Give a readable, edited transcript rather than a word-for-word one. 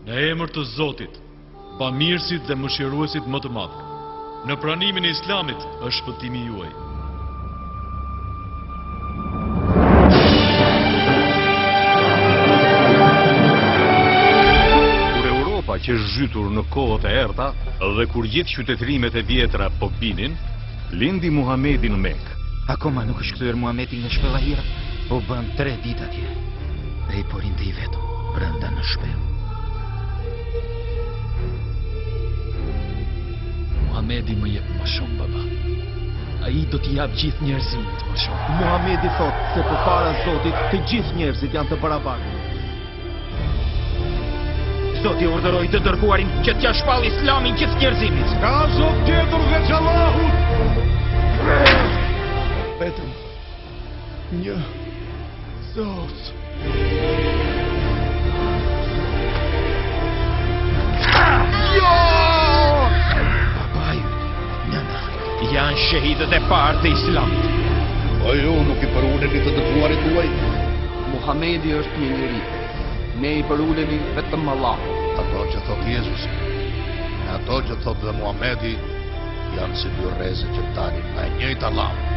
Në emër të Zotit, pamirësit dhe mëshiruesit më të madh. Në pranimin e Islamit është shpëtimi juaj. Kur Europa që është zhytur në kohët e errta dhe kur gjithë qytetrimet e vjetra po binin, lindi Muhamedi në Mekë. Akoma nuk është kthyer Muhamedi nga shpella hira. U bën 3 ditë atje. Dhe i porinte i vetëm brenda në shpellë. Muhamedi më jep më shumë, baba. Ai do t'i jap gjithë njerëzimit më shumë. Muhamedi thot se përpara Zotit të gjithë njerëzit janë të barabartë. Zoti urdhëroi të dërguarin që t'ia shpall Islamin gjithë njerëzimit. Ka Zot tjetër veç Allahut. Vetëm një Zot. Janë shahidët e parë të Islamit. Po ju nuk i përuleni të dërguarit tuaj? Muhamedi është një njeri. Ne i përulemi vetëm Allahut. Ato që thot Jezusi, e ato që thot dhe Muhamedi, janë si dy rreze që dalin nga e njëjta llam.